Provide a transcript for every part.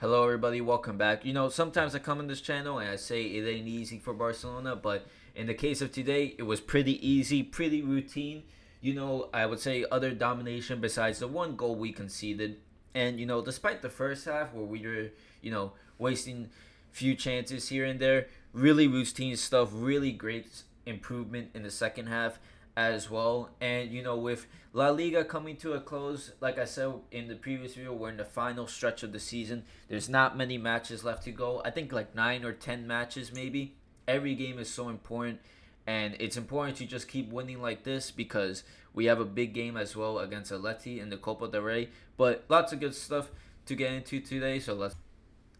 Hello, everybody. Welcome back. Sometimes I come on this channel and I say it ain't easy for Barcelona, but in the case of today, it was pretty easy, pretty routine. I would say other domination besides the one goal we conceded. And, despite the first half where we were, wasting few chances here and there, really routine stuff, really great improvement in the second half as well. And with La Liga coming to a close, like I said in the previous video, we're in the final stretch of the season. There's not many matches left to go. I think like 9 or 10 matches maybe. Every game is so important, and it's important to just keep winning like this because we have a big game as well against Atleti in the Copa del Rey. But lots of good stuff to get into today. So let's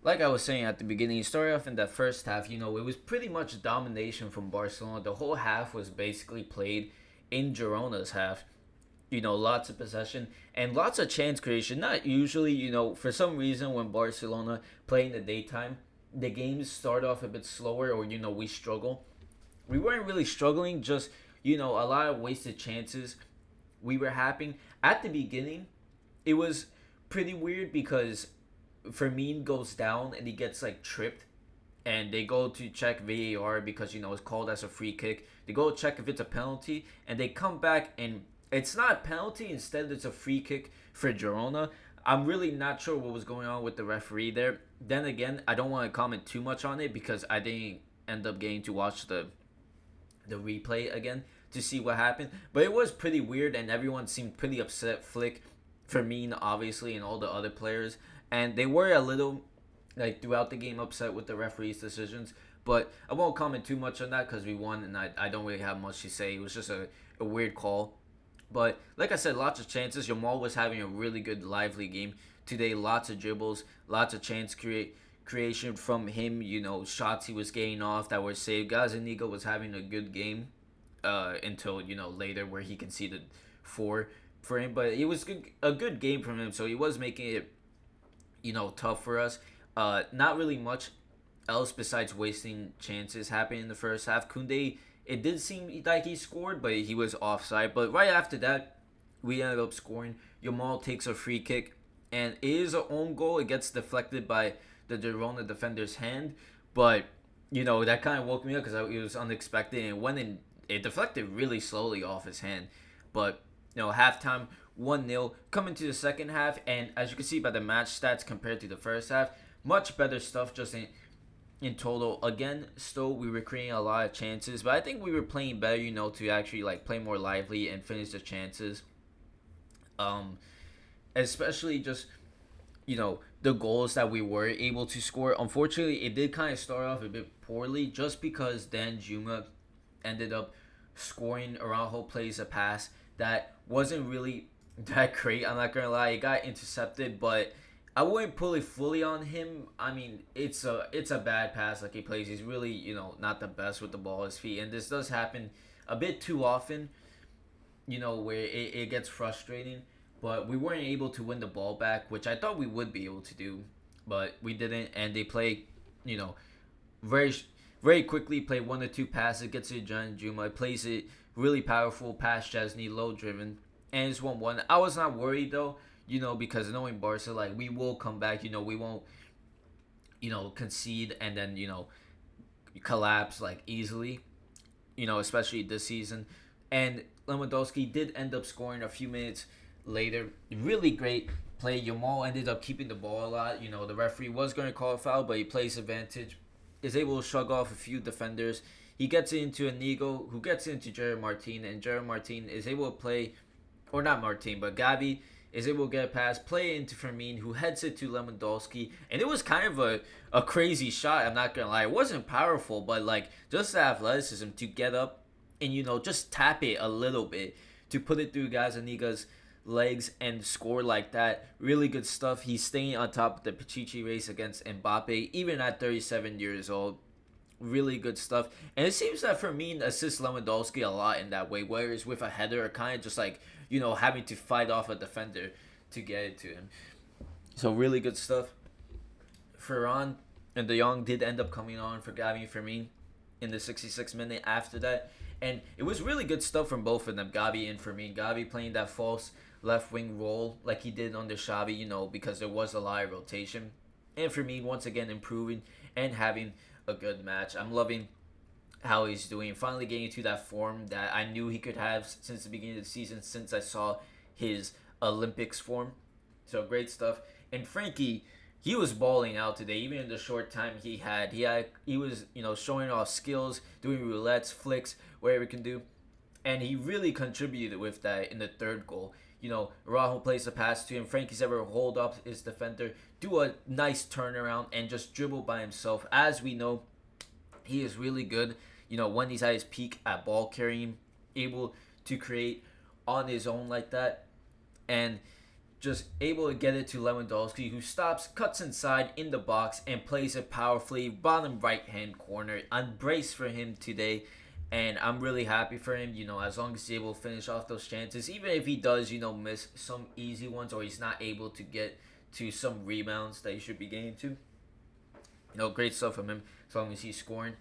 like I was saying at the beginning, you started off in that first half, it was pretty much domination from Barcelona. The whole half was basically played in Girona's half. Lots of possession and lots of chance creation. Not usually, for some reason when Barcelona play in the daytime, the games start off a bit slower or, we struggle. We weren't really struggling, just, a lot of wasted chances we were having. At the beginning, it was pretty weird because Fermin goes down and he gets like tripped, and they go to check VAR because it's called as a free kick. They go check if it's a penalty, and they come back and it's not a penalty. Instead, it's a free kick for Girona. I'm really not sure what was going on with the referee there. Then again, I don't want to comment too much on it because I didn't end up getting to watch the replay again to see what happened. But it was pretty weird, and everyone seemed pretty upset. Flick, Fermin, obviously, and all the other players, and they were a little like throughout the game upset with the referee's decisions. But I won't comment too much on that because we won, and I don't really have much to say. It was just a weird call. But like I said, lots of chances. Jamal was having a really good, lively game today. Lots of dribbles, lots of creation from him. Shots he was getting off that were saved. Gazaniga was having a good game until later where he conceded four for him. But it was a good game from him. So he was making it tough for us. Not really much else besides wasting chances happening in the first half. Kunde, it did seem like he scored, but he was offside. But right after that, we ended up scoring. Yamal takes a free kick, and it is an own goal. It gets deflected by the Girona defender's hand, but that kind of woke me up because it was unexpected, and it went in. It deflected really slowly off his hand, but halftime 1-0. Coming to the second half, and as you can see by the match stats compared to the first half, much better stuff just in total. Again, still we were creating a lot of chances, but I think we were playing better, to actually like play more lively and finish the chances. Especially just the goals that we were able to score. Unfortunately, it did kind of start off a bit poorly just because Dan Juma ended up scoring. Araujo plays a pass that wasn't really that great. I'm not gonna lie, it got intercepted, but I wouldn't pull it fully on him. I mean, it's a bad pass like he plays. He's really not the best with the ball at his feet, and this does happen a bit too often. Where it gets frustrating. But we weren't able to win the ball back, which I thought we would be able to do, but we didn't. And they play, very very quickly. Play 1 or 2 passes, gets to John Juma, plays it really powerful past Chesney, low driven, and it's 1-1. I was not worried though, because knowing Barca, like we will come back. We won't, concede and then collapse like easily. Especially this season. And Lewandowski did end up scoring a few minutes later. Really great play. Yamal ended up keeping the ball a lot. The referee was going to call a foul, but he plays advantage. Is able to shrug off a few defenders. He gets into Inigo, who gets into Gerard Martin, and Gerard Martin is able to play, or not Martin, but Gavi is able to get a pass, play into Fermin, who heads it to Lewandowski, and it was kind of a crazy shot. I'm not gonna lie, it wasn't powerful, but like just the athleticism to get up and just tap it a little bit to put it through Gazaniga's legs and score like that. Really good stuff. He's staying on top of the Pichichi race against Mbappe, even at 37 years old. Really good stuff. And it seems that Fermin assists Lewandowski a lot in that way, whereas with a header, kind of just like, having to fight off a defender to get it to him. So really good stuff. Ferran and De Jong did end up coming on for Gavi and Fermin in the 66th minute after that. And it was really good stuff from both of them, Gavi and Fermin. Gavi playing that false left wing role like he did under Xavi, because there was a lot of rotation. And for me, once again, improving and having a good match. I'm loving how he's doing. Finally getting to that form that I knew he could have since the beginning of the season, since I saw his Olympics form. So great stuff. And Frankie, he was balling out today. Even in the short time he was showing off skills, doing roulettes, flicks, whatever he can do, and he really contributed with that in the third goal. Rahul plays the pass to him. Frankie's ever hold up his defender, do a nice turnaround, and just dribble by himself. As we know, he is really good. When he's at his peak at ball carrying, able to create on his own like that, and just able to get it to Lewandowski, who stops, cuts inside in the box, and plays it powerfully. Bottom right hand corner. I'm braced for him today, and I'm really happy for him. As long as he's able to finish off those chances, even if he does, miss some easy ones, or he's not able to get to some rebounds that he should be getting to. Great stuff from him as long as he's scoring.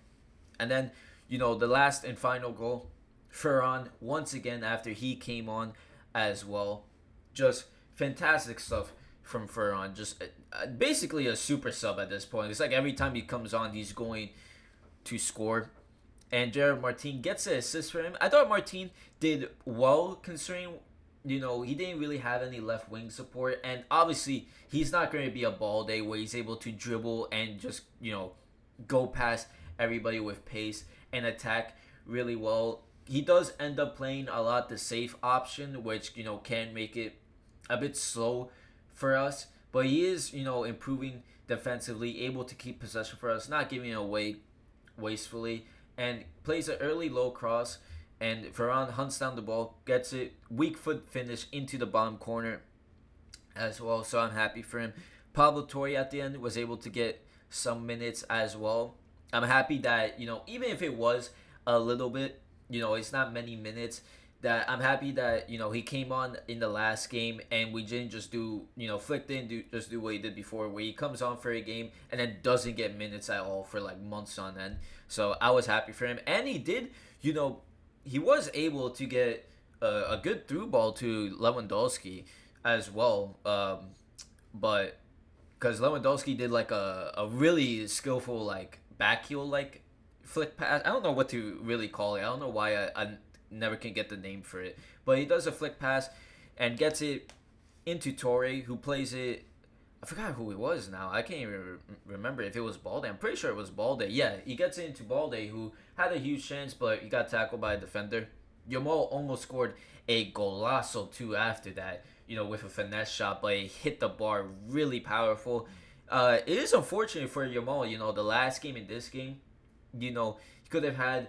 And then, the last and final goal, Ferran, once again, after he came on as well. Just fantastic stuff from Ferran. Just basically a super sub at this point. It's like every time he comes on, he's going to score. And Jared Martin gets an assist for him. I thought Martin did well considering, he didn't really have any left wing support. And obviously, he's not going to be a ball day where he's able to dribble and just, go past everybody with pace and attack really well. He does end up playing a lot the safe option, which, can make it a bit slow for us. But he is, improving defensively, able to keep possession for us, not giving it away wastefully, and plays an early low cross. And Ferran hunts down the ball, gets it, weak foot finish into the bottom corner as well. So I'm happy for him. Pablo Torre at the end was able to get some minutes as well. I'm happy that, even if it was a little bit, it's not many minutes, that I'm happy that, he came on in the last game and we didn't just do, flicked in, just do what he did before, where he comes on for a game and then doesn't get minutes at all for like months on end. So I was happy for him. And he did, he was able to get a good through ball to Lewandowski as well. But because Lewandowski did like a really skillful like back heel like flick pass. I don't know what to really call it. I don't know why I never can get the name for it. But he does a flick pass and gets it into Torre, who plays it. I forgot who it was now. I can't even remember if it was Balde. I'm pretty sure it was Balde. Yeah, he gets it into Balde, who had a huge chance, but he got tackled by a defender. Yamal almost scored a golazo too after that, with a finesse shot, but he hit the bar really powerful. It is unfortunate for Yamal, the last game and this game, he could have had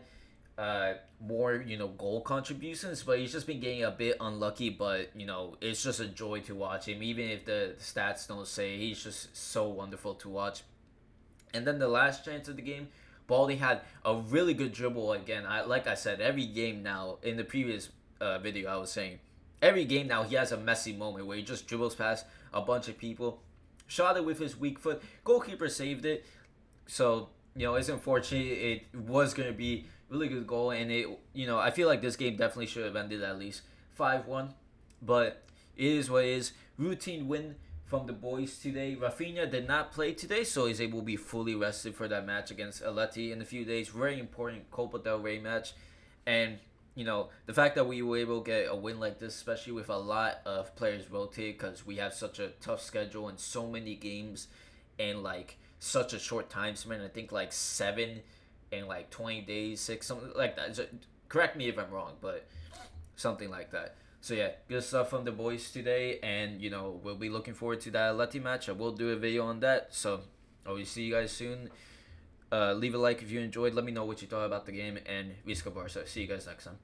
more, goal contributions, but he's just been getting a bit unlucky. But, it's just a joy to watch him, even if the stats don't say. He's just so wonderful to watch. And then the last chance of the game, Baldy had a really good dribble again. Like I said, every game now, in the previous video I was saying, every game now he has a messy moment where he just dribbles past a bunch of people. Shot it with his weak foot. Goalkeeper saved it. So, it's unfortunate. It was going to be a really good goal. And, I feel like this game definitely should have ended at least 5-1. But it is what it is. Routine win from the boys today. Rafinha did not play today, so he's able to be fully rested for that match against Atleti in a few days. Very important Copa del Rey match. And, the fact that we were able to get a win like this, especially with a lot of players rotate, because we have such a tough schedule and so many games in, like, such a short time span. I think, like, 7 in, like, 20 days, 6, something like that. So, correct me if I'm wrong, but something like that. So, yeah, good stuff from the boys today. And, we'll be looking forward to that Atleti match. I will do a video on that. So, I will see you guys soon. Leave a like if you enjoyed. Let me know what you thought about the game. And Visca Barca. See you guys next time.